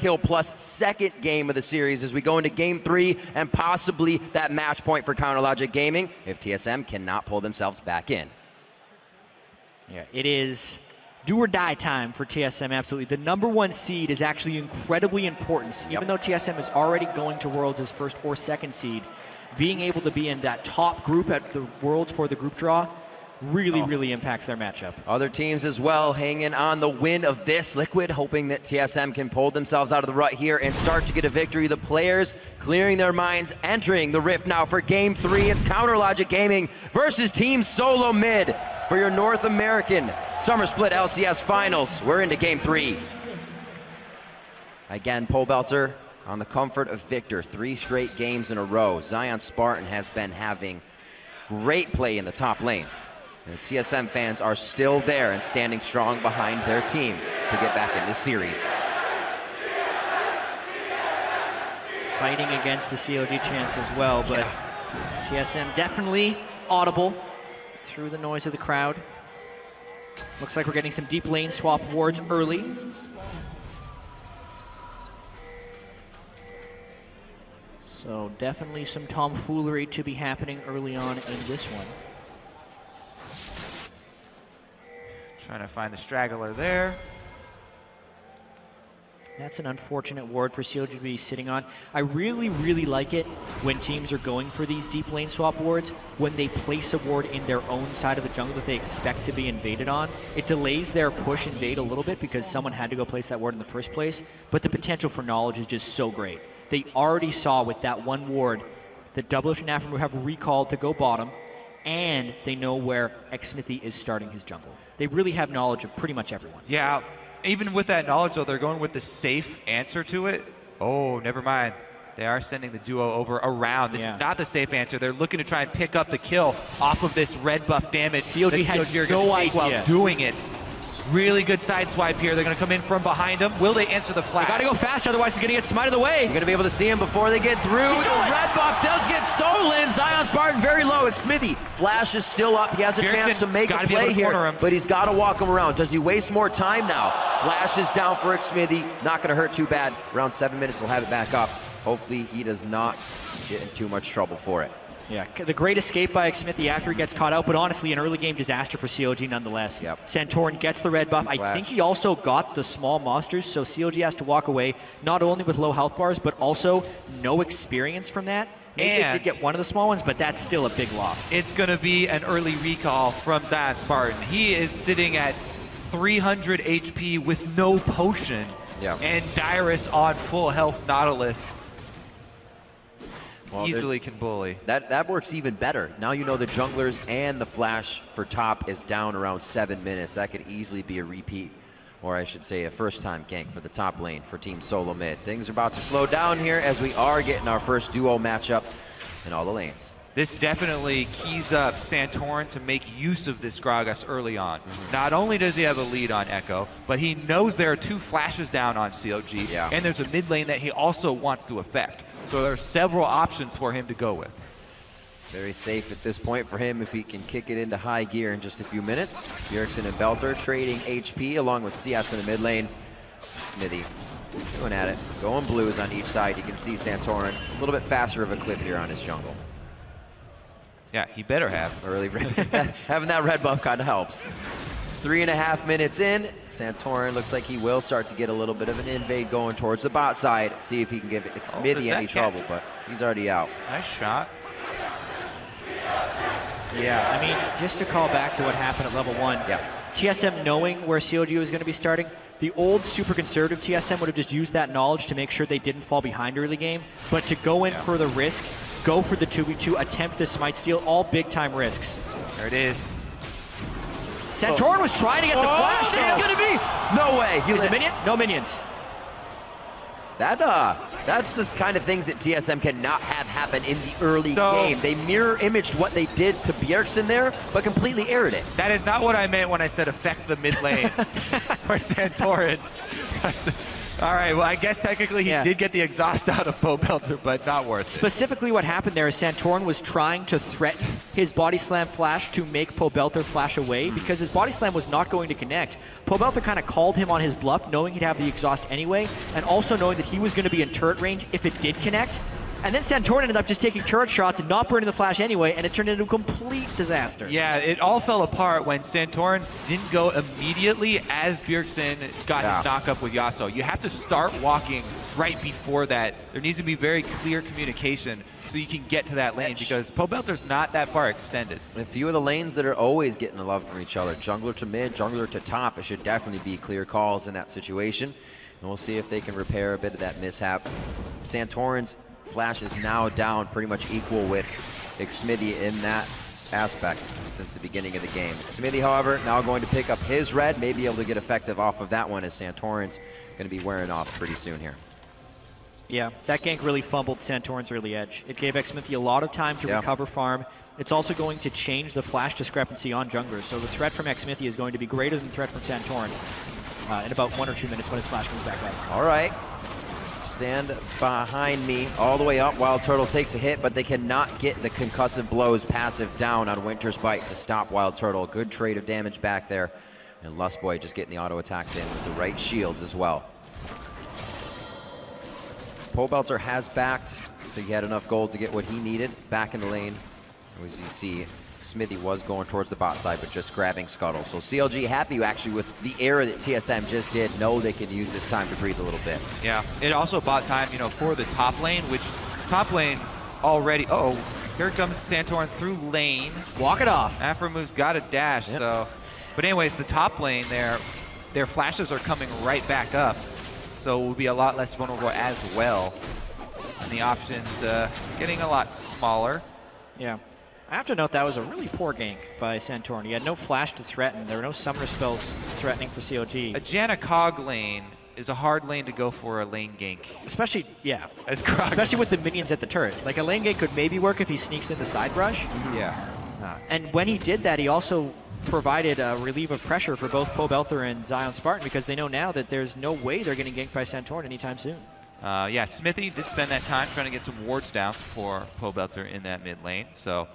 kill plus second game of the series as we go into game 3 and possibly that match point for CounterLogic Gaming if TSM cannot pull themselves back in. Yeah, it is do or die time for TSM, absolutely. The #1 seed is actually incredibly important. Even though TSM is already going to Worlds as first or second seed, being able to be in that top group at the Worlds for the group draw really impacts their matchup. Other teams as well hanging on the win of this. Liquid hoping that TSM can pull themselves out of the rut here and start to get a victory. The players clearing their minds, entering the Rift now for game 3. It's CounterLogic Gaming versus Team Solo Mid for your North American Summer Split LCS Finals. We're into game 3. Again, Pole Belter on the comfort of Victor. 3 straight games in a row. Zion Spartan has been having great play in the top lane. The TSM fans are still there and standing strong behind their team to get back in this series. Fighting against the CLG chance as well, but TSM definitely audible through the noise of the crowd. Looks like we're getting some deep lane swap wards early. So definitely some tomfoolery to be happening early on in this one. Trying to find the straggler there. That's an unfortunate ward for CLG to be sitting on. I really like it when teams are going for these deep lane swap wards, when they place a ward in their own side of the jungle that they expect to be invaded on. It delays their push invade a little bit because someone had to go place that ward in the first place, but the potential for knowledge is just so great. They already saw with that one ward that Doublelift and Afrim have recalled to go bottom, and they know where Xmithy is starting his jungle. They really have knowledge of pretty much everyone. Yeah, even with that knowledge, though, they're going with the safe answer to it. Oh, never mind. They are sending the duo over around. This is not the safe answer. They're looking to try and pick up the kill off of this red buff damage. CLG has no idea while doing it. Really good side swipe here. They're going to come in from behind him. Will they answer the flash? They got to go fast, otherwise he's going to get smited away. You're going to be able to see him before they get through. The red buff does get stolen. Zion Spartan very low. It's Smithy. Flash is still up. He has a chance to make a play here, but he's got to walk him around. Does he waste more time now? Flash is down for Smithy. Not going to hurt too bad. Around 7 minutes, he'll have it back up. Hopefully he does not get in too much trouble for it. Yeah, the great escape by Xmithy after he gets caught out, but honestly, an early game disaster for CLG nonetheless. Santorin gets the red buff. I think he also got the small monsters, so CLG has to walk away, not only with low health bars, but also no experience from that. Maybe they did get one of the small ones, but that's still a big loss. It's going to be an early recall from Zion Spartan. He is sitting at 300 HP with no potion, and Dyrus on full health Nautilus. Well, easily can bully. That works even better. Now you know the junglers and the flash for top is down around 7 minutes. That could easily be a repeat, or I should say a first-time gank for the top lane for Team Solo Mid. Things are about to slow down here as we are getting our first duo matchup in all the lanes. This definitely keys up Santorin to make use of this Gragas early on. Not only does he have a lead on Echo, but he knows there are 2 flashes down on CLG, and there's a mid lane that he also wants to affect. So there are several options for him to go with. Very safe at this point for him if he can kick it into high gear in just a few minutes. Bjergsen and Belter trading HP along with CS in the mid lane. Smithy going at it. Going blues on each side. You can see Santorin a little bit faster of a clip here on his jungle. Yeah, he better have. Early having that red buff kind of helps. 3.5 minutes in, Santorin looks like he will start to get a little bit of an invade going towards the bot side. See if he can give Xmithy any trouble, but he's already out. Nice shot. Yeah, I mean, just to call back to what happened at level 1, TSM knowing where CLG was going to be starting, the old super conservative TSM would have just used that knowledge to make sure they didn't fall behind early game, but to go in for the risk, go for the 2v2, attempt the smite steal, all big time risks. There it is. Santorin was trying to get the flash. It's gonna be no way. He was a minion? No minions. That's the kind of things that TSM cannot have happen in the early game. They mirror imaged what they did to Bjergsen there, but completely aired it. That is not what I meant when I said affect the mid lane for Santorin. All right, well, I guess technically he did get the exhaust out of Pobelter, but not worth it. Specifically what happened there is Santorin was trying to threaten his body slam flash to make Pobelter flash away because his body slam was not going to connect. Pobelter kind of called him on his bluff, knowing he'd have the exhaust anyway, and also knowing that he was going to be in turret range if it did connect. And then Santorin ended up just taking turret shots and not burning the flash anyway, and it turned into a complete disaster. Yeah, it all fell apart when Santorin didn't go immediately as Bjergsen got his knock up with Yasuo. You have to start walking right before that. There needs to be very clear communication so you can get to that lane because Pobelter's not that far extended. A few of the lanes that are always getting the love from each other. Jungler to mid, jungler to top. It should definitely be clear calls in that situation. And we'll see if they can repair a bit of that mishap. Santorin's flash is now down pretty much equal with Xmithie in that aspect since the beginning of the game. Xmithie, however, now going to pick up his red, may be able to get effective off of that one as Santorin's going to be wearing off pretty soon here. Yeah, that gank really fumbled Santorin's early edge. It gave Xmithie a lot of time to recover farm. It's also going to change the flash discrepancy on junglers, so the threat from Xmithie is going to be greater than the threat from Santorin in about 1 or 2 minutes when his flash comes back up. All right. Stand behind me all the way up. Wild Turtle takes a hit, but they cannot get the concussive blows passive down on Winter's Bite to stop Wild Turtle. Good trade of damage back there. And Lustboy just getting the auto attacks in with the right shields as well. Pobelter has backed, so he had enough gold to get what he needed back in the lane. As you see, Xmithie was going towards the bot side, but just grabbing Scuttle. So CLG happy actually with the error that TSM just did. Know they can use this time to breathe a little bit. Yeah, it also bought time, you know, for the top lane, which top lane already. Oh, here comes Santorin through lane. Walk it off. Afromove's got a dash, so. But anyways, the top lane there, their flashes are coming right back up, so we'll be a lot less vulnerable as well. And the options getting a lot smaller. Yeah. I have to note that was a really poor gank by Santorin. He had no flash to threaten. There were no summoner spells threatening for CLG. A Janna-Cog lane is a hard lane to go for a lane gank. Especially, Especially with the minions at the turret. Like a lane gank could maybe work if he sneaks in the side brush. Yeah. And when he did that, he also provided a relief of pressure for both Pobelter and Zion Spartan because they know now that there's no way they're getting ganked by Santorin anytime soon. Yeah, Xmithie did spend that time trying to get some wards down for Pobelter in that mid lane. So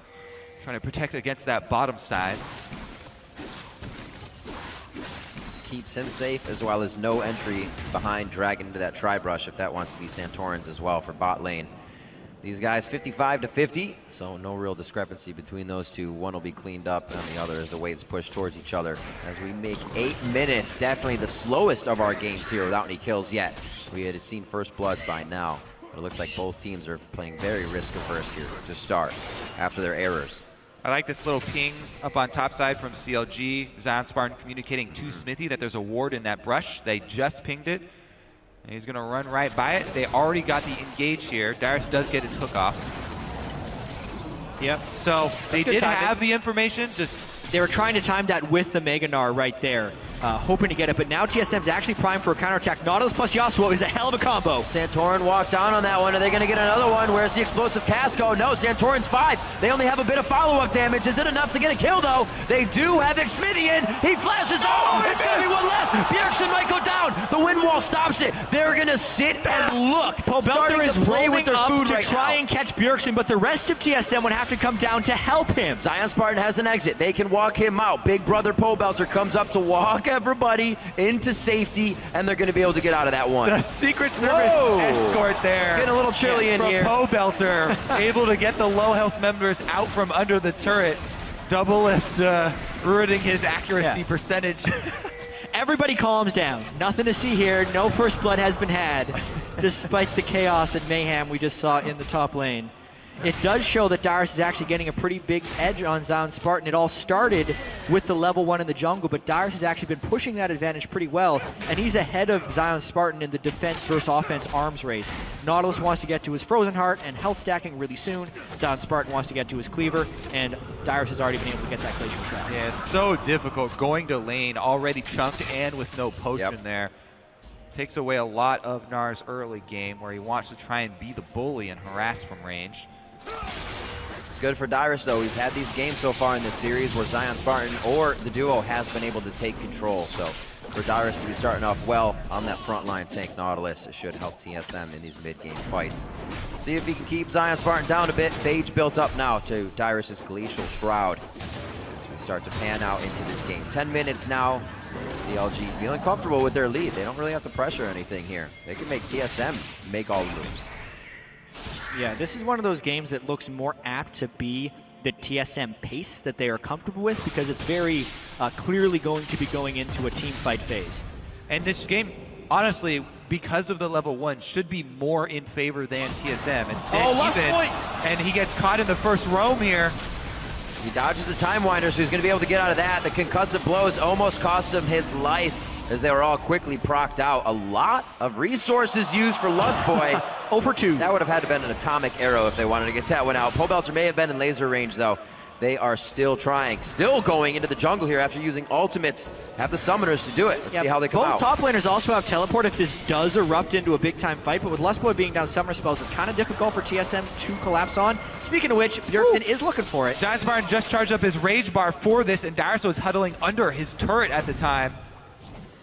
trying to protect against that bottom side. Keeps him safe, as well as no entry behind Dragon into that tri-brush if that wants to be Santorin's as well for bot lane. These guys 55 to 50, so no real discrepancy between those two. One will be cleaned up and the other as the waves push towards each other. As we make 8 minutes, definitely the slowest of our games here without any kills yet. We had seen first bloods by now, but it looks like both teams are playing very risk-averse here to start after their errors. I like this little ping up on top side from CLG. Zion Spartan communicating to Xmithie that there's a ward in that brush. They just pinged it. And he's going to run right by it. They already got the engage here. Darius does get his hook off. Yep. So they did have the information. Just they were trying to time that with the Mega Gnar right there, hoping to get it. But now TSM's actually primed for a counterattack. Nautilus plus Yasuo is a hell of a combo. Santorin walked down on that one. Are they going to get another one? Where's the explosive cast go? No, Santorin's 5. They only have a bit of follow-up damage. Is it enough to get a kill, though? They do have Xmithie in. He flashes. Oh, it's going to be one less. Bjergsen might go down. The wind wall stops it. They're going to sit and look. Pobelter is rolling up to try now and catch Bjergsen, but the rest of TSM would have to come down to help him. Zion Spartan has an exit. They can walk him out. Big brother Pobelter comes up to walk everybody into safety, and they're going to be able to get out of that one. The Secret Service escort there. Getting a little chilly in here. Pobelter able to get the low health members out from under the turret. Double lift, ruining his accuracy percentage. Everybody calms down. Nothing to see here. No first blood has been had, despite the chaos and mayhem we just saw in the top lane. It does show that Darius is actually getting a pretty big edge on Zion Spartan. It all started with the level 1 in the jungle, but Darius has actually been pushing that advantage pretty well, and he's ahead of Zion Spartan in the defense versus offense arms race. Nautilus wants to get to his Frozen Heart and health stacking really soon. Zion Spartan wants to get to his Cleaver, and Darius has already been able to get that Glacial Trap. Yeah, it's so difficult going to lane already chunked and with no potion there. Takes away a lot of Gnar's early game where he wants to try and be the bully and harass from range. It's good for Darius, though. He's had these games so far in this series where Zion Spartan or the duo has been able to take control. So for Dyrus to be starting off well on that front line tank Nautilus. It should help TSM in these mid-game fights. See if he can keep Zion Spartan down a bit. Phage built up now to Dyrus's Glacial Shroud as we start to pan out into this game. 10 minutes now. CLG feeling comfortable with their lead. They don't really have to pressure anything here. They can make TSM make all the moves. Yeah, this is one of those games that looks more apt to be the TSM pace that they are comfortable with, because it's very clearly going to be going into a team fight phase. And this game, honestly, because of the level 1, should be more in favor than TSM. It's dead even, and he gets caught in the first roam here. He dodges the Time Winder, so he's going to be able to get out of that. The concussive blows almost cost him his life as they were all quickly procced out. A lot of resources used for Lustboy. 0 for 2. That would have had to have been an atomic arrow if they wanted to get that one out. Pobelter may have been in laser range, though. They are still trying, still going into the jungle here after using ultimates. Have the summoners to do it. Let's see how they come out. Both top laners also have teleport if this does erupt into a big-time fight, but with Lustboy being down summoner spells, it's kind of difficult for TSM to collapse on. Speaking of which, Bjergsen is looking for it. Zion Spartan just charged up his rage bar for this, and Dyrus was huddling under his turret at the time.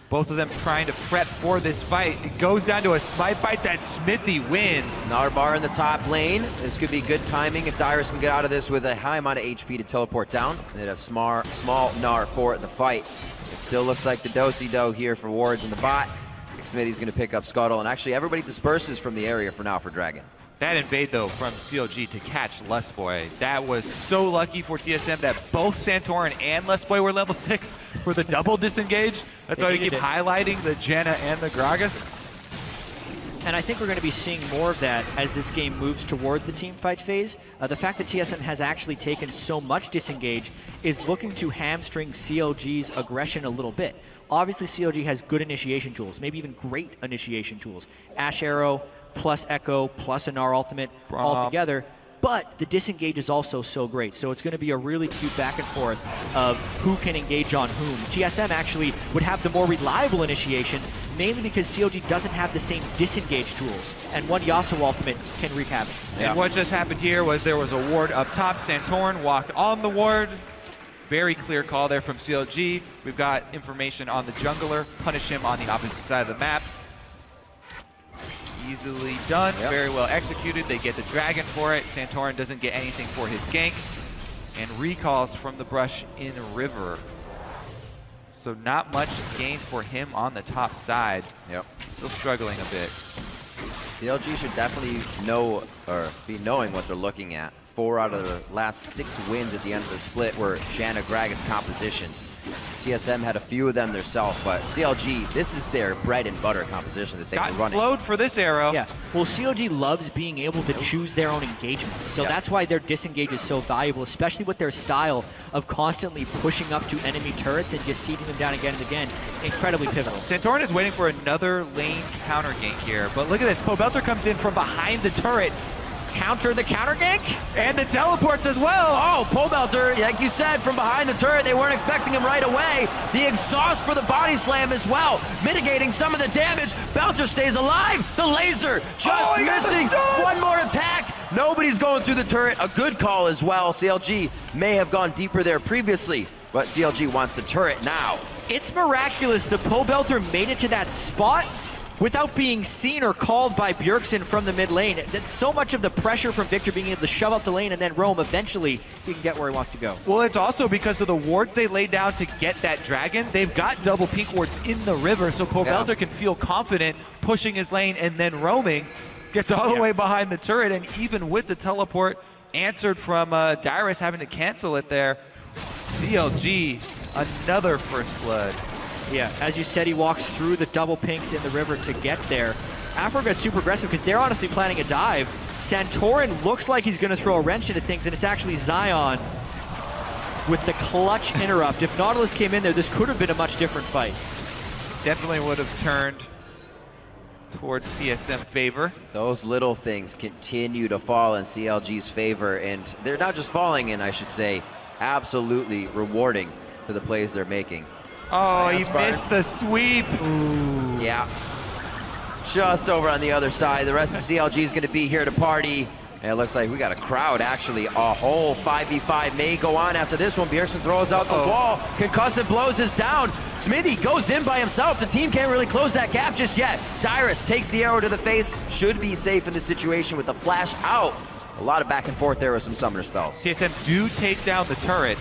Both of them trying to prep for this fight. It goes down to a smite fight that Smithy wins. Narbar in the top lane. This could be good timing if Dyrus can get out of this with a high amount of HP to teleport down. They'd have small Gnar for the fight. It still looks like the do-si-do here for wards in the bot. Smithy's going to pick up Scuttle, and actually everybody disperses from the area for now for Dragon. That invade, though, from CLG to catch Lustboy. That was so lucky for TSM that both Santorin and Lustboy were level 6 for the double disengage. That's why we keep highlighting the Janna and the Gragas. And I think we're going to be seeing more of that as this game moves towards the team fight phase. The fact that TSM has actually taken so much disengage is looking to hamstring CLG's aggression a little bit. Obviously, CLG has good initiation tools, maybe even great initiation tools. Ash Arrow, plus Echo, plus a Gnar ultimate all together. But the disengage is also so great. So it's going to be a really cute back and forth of who can engage on whom. TSM actually would have the more reliable initiation, mainly because CLG doesn't have the same disengage tools. And one Yasuo ultimate can wreak havoc. Yeah. And what just happened here was there was a ward up top. Santorin walked on the ward. Very clear call there from CLG. We've got information on the jungler. Punish him on the opposite side of the map. Easily done, very well executed. They get the dragon for it. Santorin doesn't get anything for his gank. And recalls from the brush in River. So not much gain for him on the top side. Still struggling a bit. CLG should definitely know, or be knowing what they're looking at. 4 out of the last 6 wins at the end of the split were Janna Gragas compositions. TSM had a few of them themselves, but CLG, this is their bread and butter composition that they've been running. Flowed for this arrow. Yeah, well, CLG loves being able to choose their own engagements, so that's why their disengage is so valuable, especially with their style of constantly pushing up to enemy turrets and just sieging them down again and again. Incredibly pivotal. Santorin is waiting for another lane counter gank here, but look at this. Pobelter comes in from behind the turret. Counter the counter gank? And the teleports as well. Oh, Pobelter, like you said, from behind the turret, they weren't expecting him right away. The exhaust for the body slam as well, mitigating some of the damage. Belter stays alive. The laser just missing. One more attack. Nobody's going through the turret. A good call as well. CLG may have gone deeper there previously, but CLG wants the turret now. It's miraculous the Pobelter made it to that spot without being seen or called by Bjergsen from the mid lane. That's so much of the pressure from Victor being able to shove up the lane and then roam. Eventually, he can get where he wants to go. Well, it's also because of the wards they laid down to get that dragon. They've got double pink wards in the river, so Pobelter can feel confident pushing his lane and then roaming. Gets all the way behind the turret, and even with the teleport answered from Dyrus having to cancel it there, CLG, another first blood. Yeah, as you said, he walks through the double pinks in the river to get there. Afro got super aggressive because they're honestly planning a dive. Santorin looks like he's going to throw a wrench into things, and it's actually Zion with the clutch interrupt. If Nautilus came in there, this could have been a much different fight. Definitely would have turned towards TSM favor. Those little things continue to fall in CLG's favor, and they're not just falling in, I should say, absolutely rewarding to the plays they're making. Oh, he missed the sweep. Ooh. Yeah. Just over on the other side. The rest of CLG is going to be here to party. And it looks like we got a crowd, actually. A whole 5v5 may go on after this one. Bjergsen throws out the wall. Concussive blows is down. Smithy goes in by himself. The team can't really close that gap just yet. Dyrus takes the arrow to the face. Should be safe in this situation with the flash out. A lot of back and forth there with some summoner spells. TSM do take down the turret,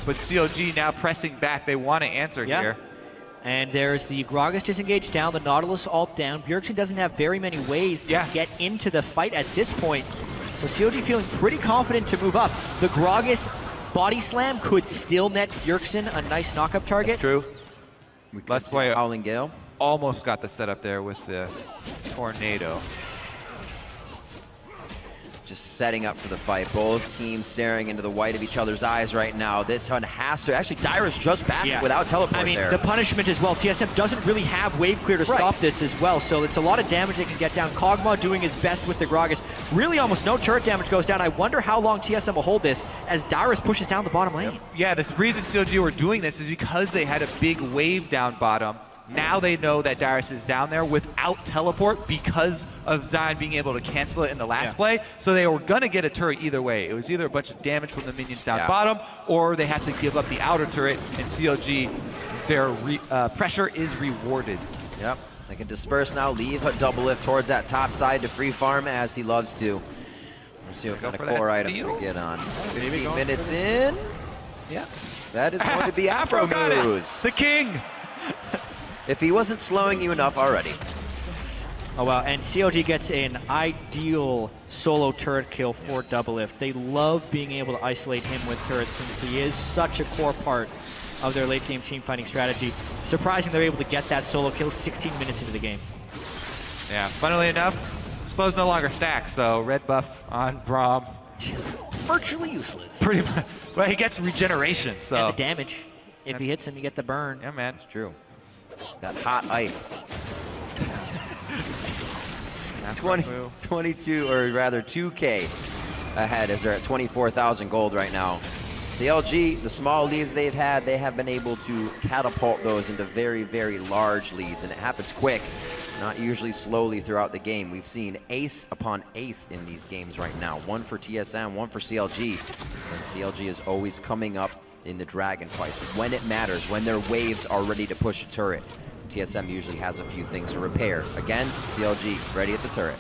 but CLG now pressing back. They want to answer here. And there's the Gragas disengaged down, the Nautilus ult down. Bjergsen doesn't have very many ways to get into the fight at this point. So CLG feeling pretty confident to move up. The Gragas body slam could still net Bjergsen a nice knockup target. That's true. Let's play Howling Gale. Almost got the setup there with the tornado. Just setting up for the fight. Both teams staring into the white of each other's eyes right now. This one has to. Actually, Dyrus just back without teleport there. The punishment as well. TSM doesn't really have wave clear to stop this as well, so it's a lot of damage they can get down. Kog'Maw doing his best with the Gragas. Really almost no turret damage goes down. I wonder how long TSM will hold this as Dyrus pushes down the bottom lane. Yeah, the reason CLG were doing this is because they had a big wave down bottom. Now they know that Dyrus is down there without teleport because of Zion being able to cancel it in the last play. So they were going to get a turret either way. It was either a bunch of damage from the minions down bottom, or they have to give up the outer turret, and CLG, their pressure is rewarded. Yep, they can disperse now, leave a double lift towards that top side to free farm as he loves to. Let's see what kind of core items we get on. 15 minutes in. Yeah, that is going to be Afro Moves. The king. If he wasn't slowing you enough already. Oh wow, and CLG gets an ideal solo turret kill for double lift. They love being able to isolate him with turrets since he is such a core part of their late game team fighting strategy. Surprising they're able to get that solo kill 16 minutes into the game. Yeah, funnily enough, slow's no longer stacked, so red buff on Braum. Virtually useless. Pretty much. Well, he gets regeneration, so. And the damage. If he hits him, you get the burn. Yeah, man. It's true. That hot ice. 22, or rather 2K ahead as they're at 24,000 gold right now. CLG, the small leads they've had, they have been able to catapult those into very, very large leads, and it happens quick, not usually slowly throughout the game. We've seen ace upon ace in these games right now. One for TSM, one for CLG, and CLG is always coming up in the dragon fights when it matters, when their waves are ready to push a turret. TSM usually has a few things to repair. Again, CLG ready at the turret.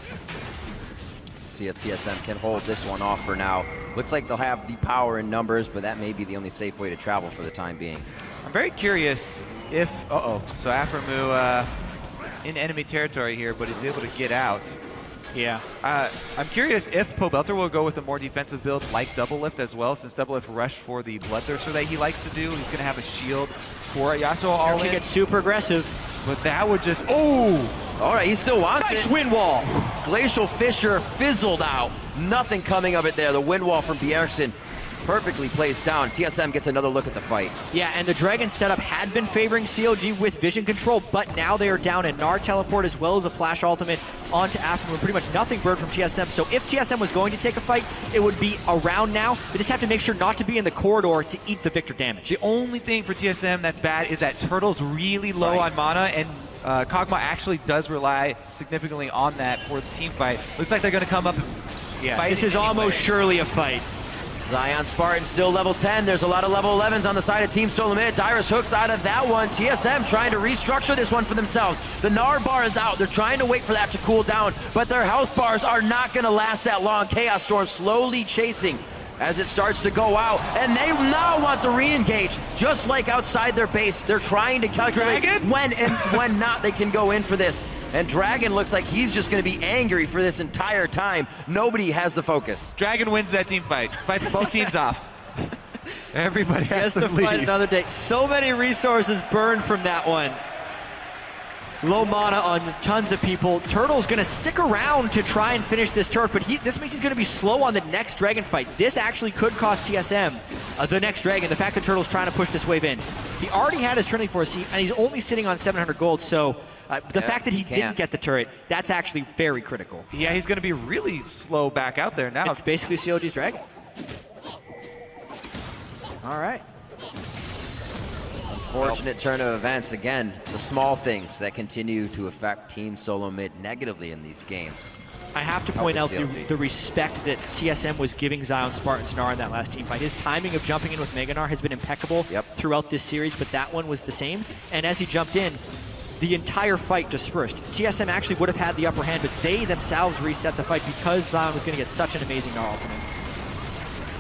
See if TSM can hold this one off for now. Looks like they'll have the power in numbers, but that may be the only safe way to travel for the time being. I'm very curious if, so Aframu in enemy territory here, but he's able to get out. Yeah. I'm curious if Pobelter will go with a more defensive build like Double Lift as well, since Double Lift rushed for the Bloodthirster that he likes to do. He's going to have a shield for Yasuo all in. Gets super aggressive. But that would just, all right, he still wants nice it. Wind wall. Glacial Fissure fizzled out. Nothing coming of it there. The wind wall from Bjergsen perfectly placed down. TSM gets another look at the fight. Yeah, and the Dragon setup had been favoring CLG with vision control, but now they are down a Gnar teleport as well as a flash ultimate onto Aftermoon. Pretty much nothing burned from TSM. So if TSM was going to take a fight, it would be around now. They just have to make sure not to be in the corridor to eat the Victor damage. The only thing for TSM that's bad is that Turtle's really low on mana, and Kog'Maw actually does rely significantly on that for the team fight. Looks like they're going to come up. Yeah, this is almost surely a fight. Zion Spartan still level 10. There's a lot of level 11s on the side of Team Solomid. Dyrus hooks out of that one. TSM trying to restructure this one for themselves. The Gnar bar is out. They're trying to wait for that to cool down, but their health bars are not going to last that long. Chaos Storm slowly chasing as it starts to go out, and they now want to re-engage, just like outside their base. They're trying to calculate when and when not they can go in for this. And Dragon looks like he's just going to be angry for this entire time. Nobody has the focus. Dragon wins that team fight. Fights both teams off. Everybody has to fight another day. So many resources burned from that one. Low mana on tons of people. Turtle's going to stick around to try and finish this turret, but this means he's going to be slow on the next Dragon fight. This actually could cost TSM the next Dragon, the fact that Turtle's trying to push this wave in. He already had his Trinity Force, and he's only sitting on 700 gold, so the fact that he didn't get the turret, that's actually very critical. Yeah, he's going to be really slow back out there now. It's basically CLG's Dragon. All right. Unfortunate turn of events. Again, the small things that continue to affect Team Solo Mid negatively in these games. I have to point out the respect that TSM was giving Zion Spartan to Gnar in that last team fight. His timing of jumping in with Mega Gnar has been impeccable throughout this series, but that one was the same. And as he jumped in, the entire fight dispersed. TSM actually would have had the upper hand, but they themselves reset the fight because Zion was going to get such an amazing Gnar ultimate.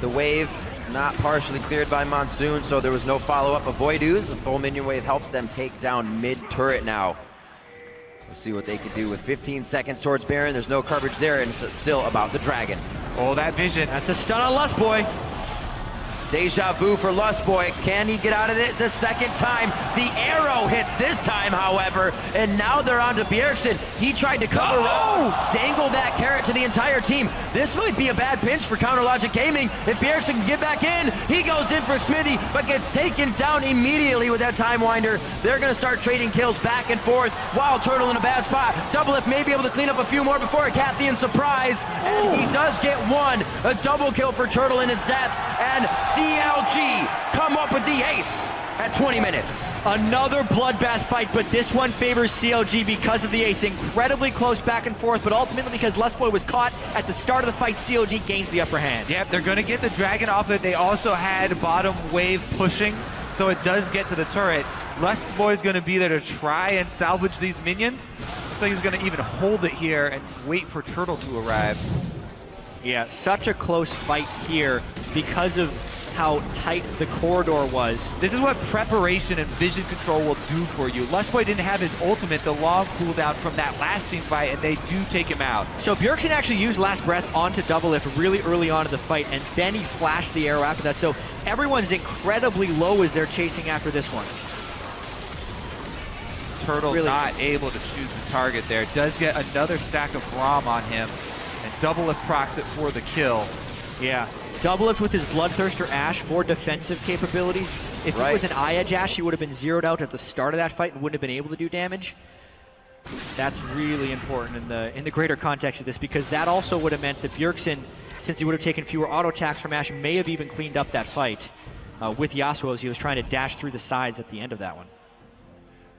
The wave not partially cleared by Monsoon, so there was no follow-up of Voidoo's. A full minion wave helps them take down mid-turret now. We'll see what they can do with 15 seconds towards Baron. There's no coverage there, and it's still about the Dragon. Oh, that vision. That's a stun on Lust Boy. Deja vu for Lust Boy. Can he get out of it the second time? The arrow hits this time, however, and now they're on to Bjergsen. He tried to cover up, dangle that carrot to the entire team. This might be a bad pinch for Counter Logic Gaming. If Bjergsen can get back in, he goes in for Smithy, but gets taken down immediately with that Time Winder. They're going to start trading kills back and forth. Wild Turtle in a bad spot. Doublelift may be able to clean up a few more before a Cathian surprise, and he does get one. A double kill for Turtle in his death, and CLG come up with the ace at 20 minutes. Another bloodbath fight, but this one favors CLG because of the ace. Incredibly close back and forth, but ultimately because Lustboy was caught at the start of the fight, CLG gains the upper hand. Yep, they're going to get the Dragon off it. They also had bottom wave pushing, so it does get to the turret. Lustboy is going to be there to try and salvage these minions. Looks like he's going to even hold it here and wait for Turtle to arrive. Yeah, such a close fight here because of how tight the corridor was. This is what preparation and vision control will do for you. Lustboy didn't have his ultimate, the long cooldown from that last team fight, and they do take him out. So Bjergsen actually used Last Breath onto Doublelift really early on in the fight, and then he flashed the arrow after that. So everyone's incredibly low as they're chasing after this one. Turtle really not able to choose the target there. Does get another stack of Braum on him, and Doublelift procs it for the kill. Yeah. Doublelift with his Bloodthirster Ashe, more defensive capabilities. If it was an Eye-Edge Ashe, he would have been zeroed out at the start of that fight and wouldn't have been able to do damage. That's really important in the greater context of this, because that also would have meant that Bjergsen, since he would have taken fewer auto attacks from Ashe, may have even cleaned up that fight with Yasuo as he was trying to dash through the sides at the end of that one.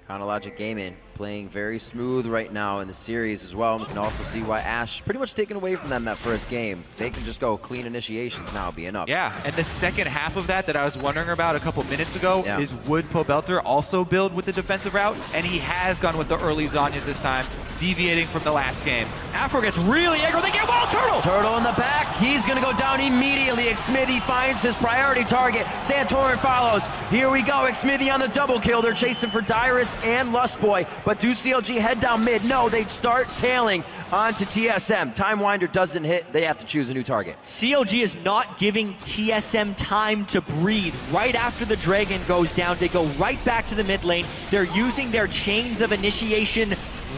Counter Logic Gaming playing very smooth right now in the series as well. We can also see why Ashe pretty much taken away from them that first game. They can just go clean initiations now, being up. Yeah, and the second half of that I was wondering about a couple minutes ago is would Pobelter also build with the defensive route? And he has gone with the early Zhonya's this time, deviating from the last game. Afro gets really aggro. They get Wild Turtle! Turtle in the back. He's going to go down immediately. Xmithy finds his priority target. Santorin follows. Here we go. Xmithy on the double kill. They're chasing for Dyrus and Lustboy. But do CLG head down mid? No, they start tailing onto TSM. Time Winder doesn't hit. They have to choose a new target. CLG is not giving TSM time to breathe. Right after the Dragon goes down, they go right back to the mid lane. They're using their chains of initiation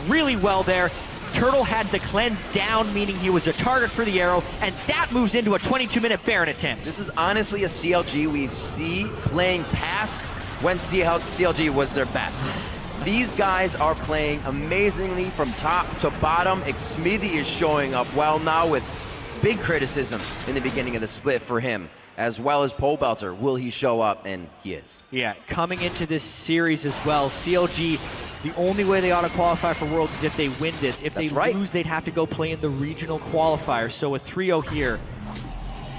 really well there. Turtle had the cleanse down, meaning he was a target for the arrow, and that moves into a 22-minute Baron attempt. This is honestly a CLG we see playing past when CLG was their best. These guys are playing amazingly from top to bottom. Xmithy is showing up well now with big criticisms in the beginning of the split for him, as well as Pobelter. Will he show up? And he is. Yeah, coming into this series as well, CLG, the only way they ought to qualify for Worlds is if they win this. If they lose, they'd have to go play in the regional qualifier. So a 3-0 here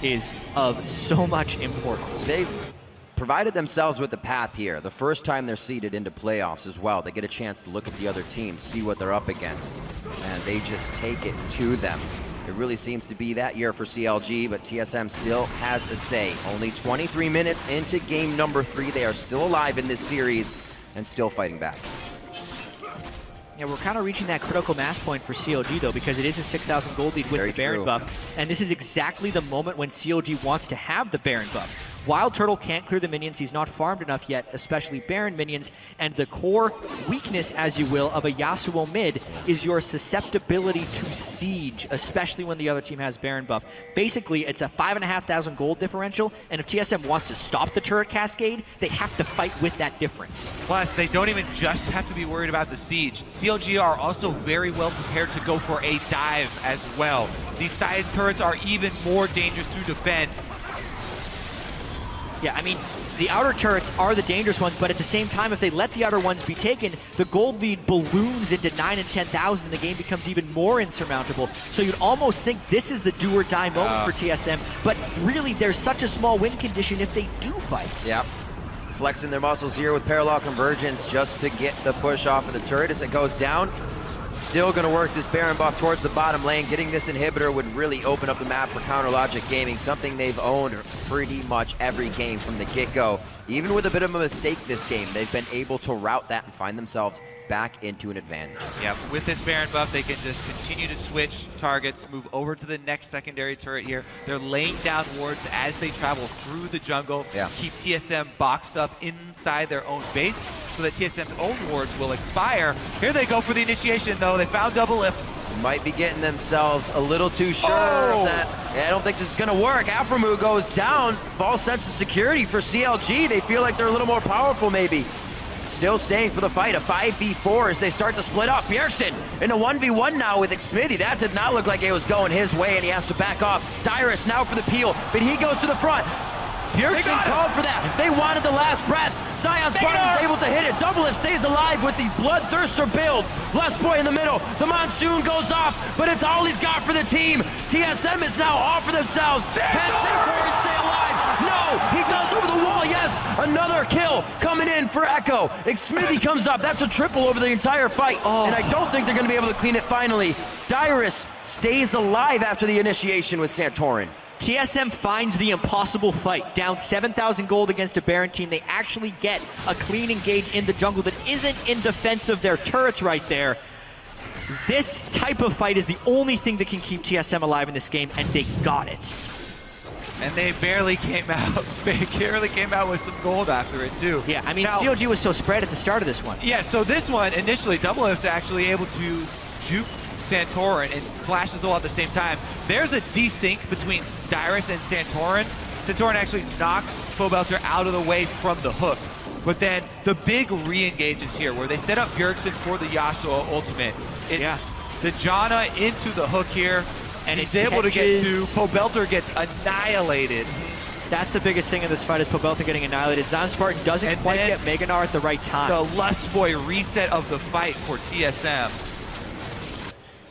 is of so much importance. They've provided themselves with the path here. The first time they're seeded into playoffs as well. They get a chance to look at the other teams, see what they're up against, and they just take it to them. It really seems to be that year for CLG, but TSM still has a say. Only 23 minutes into game number 3. They are still alive in this series and still fighting back. Yeah, we're kind of reaching that critical mass point for CLG, though, because it is a 6,000 gold lead with the Baron buff, and this is exactly the moment when CLG wants to have the Baron buff. Wild Turtle can't clear the minions. He's not farmed enough yet, especially Baron minions. And the core weakness, as you will, of a Yasuo mid is your susceptibility to siege, especially when the other team has Baron buff. Basically, it's a 5,500 gold differential, and if TSM wants to stop the turret cascade, they have to fight with that difference. Plus, they don't even just have to be worried about the siege. CLG are also very well prepared to go for a dive as well. These side turrets are even more dangerous to defend. Yeah, I mean, the outer turrets are the dangerous ones, but at the same time, if they let the outer ones be taken, the gold lead balloons into 9 and 10,000, and the game becomes even more insurmountable. So you'd almost think this is the do or die moment for TSM, but really, there's such a small win condition if they do fight. Yep. Flexing their muscles here with parallel convergence just to get the push off of the turret as it goes down. Still going to work this Baron buff towards the bottom lane. Getting this inhibitor would really open up the map for Counterlogic Gaming, something they've owned pretty much every game from the get-go. Even with a bit of a mistake this game, they've been able to route that and find themselves back into an advantage. Yeah, with this Baron buff, they can just continue to switch targets, move over to the next secondary turret here. They're laying down wards as they travel through the jungle, keep TSM boxed up inside their own base so that TSM's own wards will expire. Here they go for the initiation, though. They found double lift. Might be getting themselves a little too sure of that. Yeah, I don't think this is going to work. Aframu goes down. False sense of security for CLG. They feel like they're a little more powerful, maybe. Still staying for the fight, a 5v4 as they start to split up. Bjergsen in a 1v1 now with Xmithie. That did not look like it was going his way, and he has to back off. Dyrus now for the peel, but he goes to the front. Bjergsen called for that. They wanted the last breath. Zion Spartan's able to hit it. Doublelift stays alive with the Bloodthirster build. Lustboy in the middle. The Monsoon goes off, but it's all he's got for the team. TSM is now off for themselves. Can Santorin stay alive? No, he does over the wall. Yes, another kill coming in for Echo. Xmithie comes up. That's a triple over the entire fight, and I don't think they're going to be able to clean it finally. Dyrus stays alive after the initiation with Santorin. TSM finds the impossible fight. Down 7,000 gold against a Baron team. They actually get a clean engage in the jungle that isn't in defense of their turrets right there. This type of fight is the only thing that can keep TSM alive in this game, and they got it. And they barely came out. They barely came out with some gold after it, too. Yeah, I mean, now, CLG was so spread at the start of this one. Yeah, so this one, initially, Doublelift actually able to juke Santorin and flashes the wall at the same time. There's a desync between Dyrus and Santorin. Santorin actually knocks Pobelter out of the way from the hook. But then the big re-engage is here, where they set up Bjergsen for the Yasuo ultimate. It's the Janna into the hook here, and he's able to get to. Pobelter gets annihilated. That's the biggest thing in this fight, is Pobelter getting annihilated. Zion Spartan doesn't quite get Meganar at the right time. The Lustboy reset of the fight for TSM.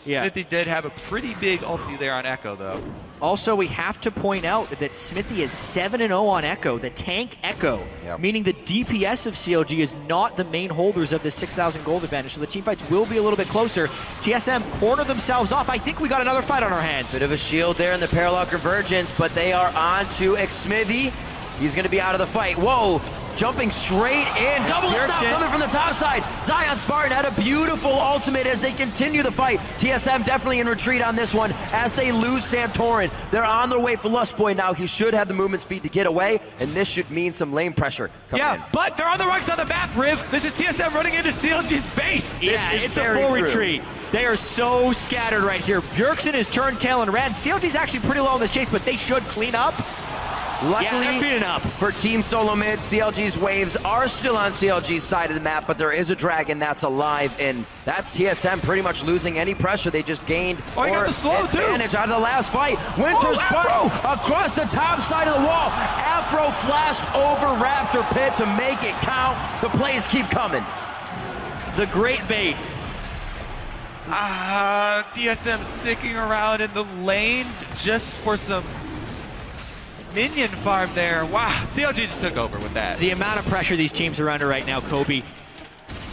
Xmithie did have a pretty big ulti there on Echo, though. Also, we have to point out that Xmithie is 7-0 on Echo, the tank Echo, meaning the DPS of CLG is not the main holders of the 6,000 gold advantage, so the teamfights will be a little bit closer. TSM corner themselves off. I think we got another fight on our hands. Bit of a shield there in the parallel convergence, but they are on to Xmithie. He's going to be out of the fight. Whoa! Jumping straight in, double lift now coming from the top side. Zion Spartan had a beautiful ultimate as they continue the fight. TSM definitely in retreat on this one as they lose Santorin. They're on their way for Lustboy now. He should have the movement speed to get away, and this should mean some lane pressure coming in. But they're on the wrong side of the map, Riv. This is TSM running into CLG's base. Yeah, it's a full retreat. They are so scattered right here. Bjergsen is turned tail and ran. CLG's actually pretty low in this chase, but they should clean up. Luckily for Team Solo Mid, CLG's waves are still on CLG's side of the map, but there is a dragon that's alive, and that's TSM pretty much losing any pressure. They just gained advantage out of the last fight. Winter's Spark across the top side of the wall. Afro flashed over Raptor Pit to make it count. The plays keep coming. The great bait. TSM sticking around in the lane just for some minion farm there. Wow, CLG just took over with that. The amount of pressure these teams are under right now, Kobe.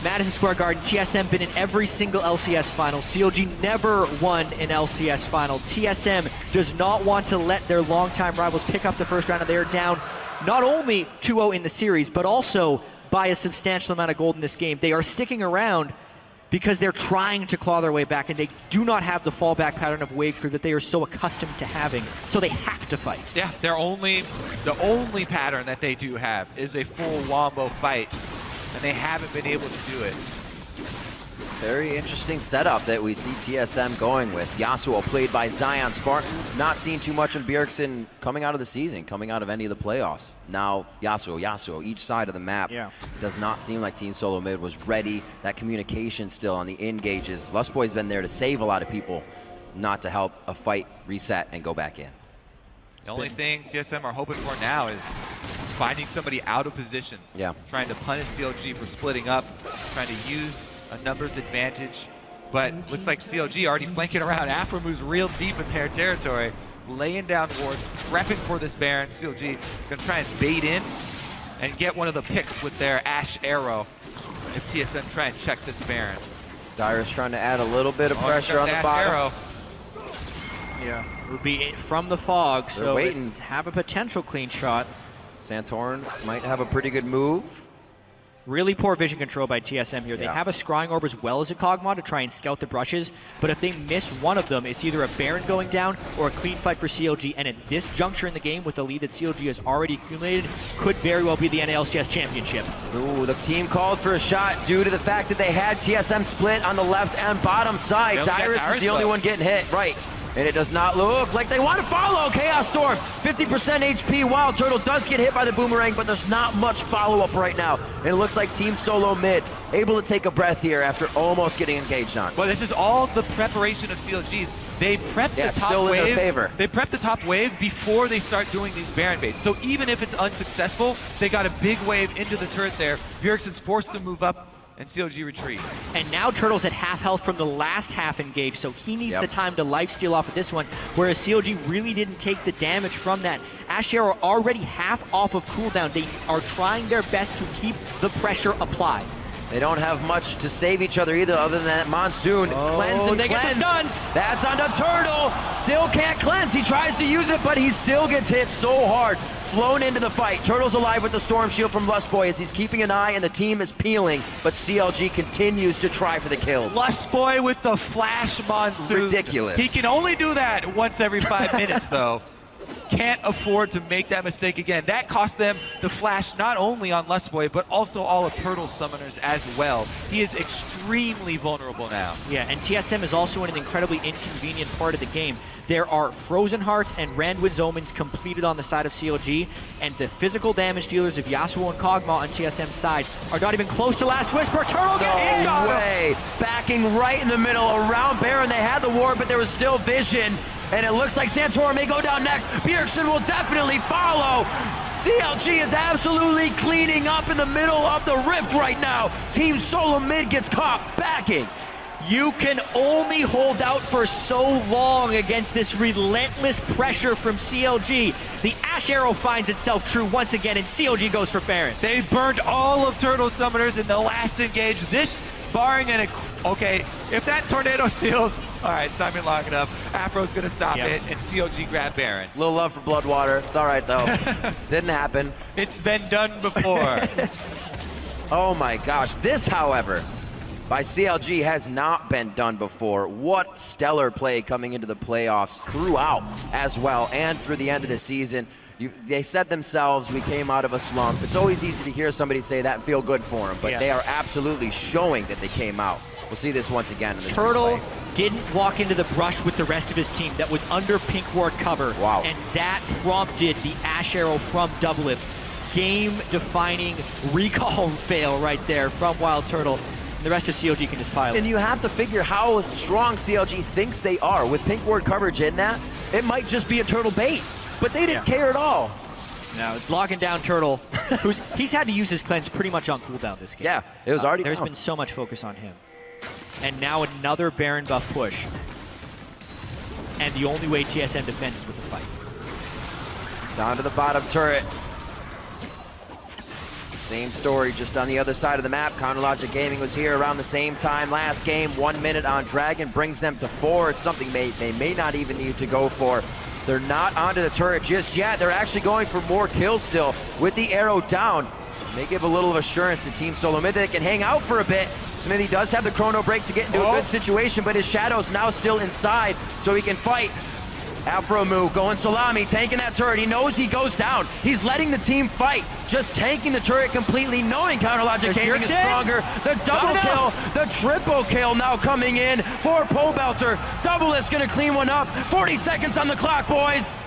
Madison Square Garden, TSM been in every single LCS final. CLG never won an LCS final. TSM does not want to let their longtime rivals pick up the first round, and they are down not only 2-0 in the series, but also by a substantial amount of gold in this game. They are sticking around because they're trying to claw their way back, and they do not have the fallback pattern of wave crew that they are so accustomed to having, so they have to fight. Yeah, the only pattern that they do have is a full wombo fight, and they haven't been able to do it. Very interesting setup that we see TSM going with. Yasuo played by Zion Spartan. Not seeing too much of Bjergsen coming out of the season, coming out of any of the playoffs. Now Yasuo, each side of the map. Does not seem like Team Solo Mid was ready. That communication still on the engages. Lustboy's been there to save a lot of people, not to help a fight reset and go back in. The only thing TSM are hoping for now is finding somebody out of position. Yeah. Trying to punish CLG for splitting up, trying to use a numbers advantage. But looks like CLG already flanking around. Afro moves real deep in their territory, laying down wards, prepping for this Baron. CLG gonna try and bait in and get one of the picks with their Ash Arrow if TSM try and check this Baron. Dyer's trying to add a little bit of pressure on the bottom. Arrow. Yeah, it would be from the fog, so waiting. have a potential clean shot. Santorin might have a pretty good move. Really poor vision control by TSM here. They have a Scrying Orb as well as a Kog'Maw to try and scout the brushes, but if they miss one of them, it's either a Baron going down or a clean fight for CLG, and at this juncture in the game with the lead that CLG has already accumulated, could very well be the NA LCS championship. Ooh, the team called for a shot due to the fact that they had TSM split on the left and bottom side. Dyrus is the only one getting hit, right. And it does not look like they want to follow. Chaos Storm, 50% HP. Wild Turtle does get hit by the boomerang, but there's not much follow-up right now. And it looks like Team Solo Mid able to take a breath here after almost getting engaged on. Well, this is all the preparation of CLG. They prep the top still wave. in their favor. They prep the top wave before they start doing these Baron baits. So even if it's unsuccessful, they got a big wave into the turret there. Bjergsen's forced to move up, and CLG retreat. And now Turtle's at half health from the last half engage, so he needs the time to lifesteal off of this one, whereas CLG really didn't take the damage from that. Ash Arrow already half off of cooldown. They are trying their best to keep the pressure applied. They don't have much to save each other either, other than that Monsoon. Cleanse and they get the stuns. That's onto Turtle. Still can't cleanse. He tries to use it, but he still gets hit so hard. Flown into the fight. Turtle's alive with the Storm Shield from Lustboy as he's keeping an eye and the team is peeling, but CLG continues to try for the kills. Lustboy with the Flash Monsoon. Ridiculous. He can only do that once every 5 minutes, though. Can't afford to make that mistake again. That cost them the flash not only on Lustboy, but also all of Turtle's summoners as well. He is extremely vulnerable now. Yeah, and TSM is also in an incredibly inconvenient part of the game. There are Frozen Hearts and Randwin's Omens completed on the side of CLG, and the physical damage dealers of Yasuo and Kog'Maw on TSM's side are not even close to Last Whisper. Turtle gets hit! No way! Backing right in the middle around Baron. They had the ward, but there was still vision. And it looks like Santorin may go down next. Bjergsen will definitely follow. CLG is absolutely cleaning up in the middle of the rift right now. Team Solo Mid gets caught backing. You can only hold out for so long against this relentless pressure from CLG. The Ash Arrow finds itself true once again, and CLG goes for Baron. They burned all of Turtle summoners in the last engage. This, barring an... Okay, if that tornado steals, all right, it's not been long enough. Afro's gonna stop it, and CLG grab Baron. Little love for Bloodwater. It's all right, though. Didn't happen. It's been done before. Oh, my gosh. This, however, by CLG has not been done before. What stellar play coming into the playoffs throughout as well and through the end of the season. They said themselves, we came out of a slump. It's always easy to hear somebody say that and feel good for them, but they are absolutely showing that they came out. We'll see this once again in this Turtle replay. didn't walk into the brush with the rest of his team that was under pink ward cover. Wow. And that prompted the Ash Arrow from Doublelift. Game-defining recall fail right there from Wild Turtle. And the rest of CLG can just pile it. And you have to figure how strong CLG thinks they are. With pink ward coverage in that, it might just be a Turtle bait. But they didn't care at all. Now, locking down Turtle, he's had to use his cleanse pretty much on cooldown this game. Yeah, it was already There's down. been so much focus on him. And now another Baron buff push. And the only way TSM defends is with the fight. Down to the bottom turret. Same story, just on the other side of the map. Chronologic Gaming was here around the same time last game. 1 minute on Dragon brings them to 4. It's something they may not even need to go for. They're not onto the turret just yet. They're actually going for more kills still with the arrow down. May give a little of assurance to Team Solo Mid that they can hang out for a bit. Smithy does have the chrono break to get into a good situation, but his Shadow's now still inside, so he can fight. Afro move, going salami, tanking that turret. He knows he goes down. He's letting the team fight, just tanking the turret completely, knowing Counterlogic Gaming is stronger. The double kill, the triple kill now coming in for Pobelter. Doublelift's gonna clean one up. 40 seconds on the clock, boys.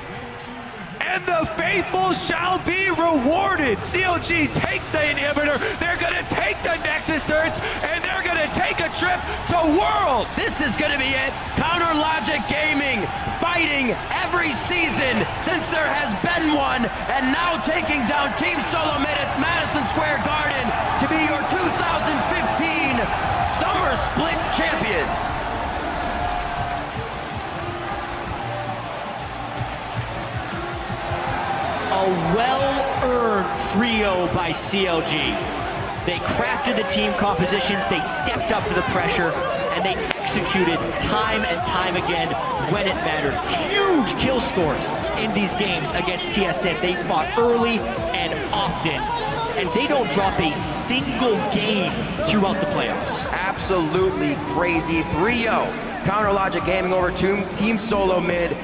And the faithful shall be rewarded. CLG take the inhibitor. They're gonna take the Nexus turrets, and they're gonna take a trip to Worlds. This is gonna be it. Counterlogic Gaming fighting every every season since there has been one, and now taking down Team Solo Mid at Madison Square Garden to be your 2015 Summer Split champions. A well-earned 3-0 by CLG. They crafted the team compositions, they stepped up to the pressure, and they executed time and time again when it mattered. Huge kill scores in these games against TSM. They fought early and often, and they don't drop a single game throughout the playoffs. Absolutely crazy. 3-0. Counter Logic Gaming over Team Solo Mid.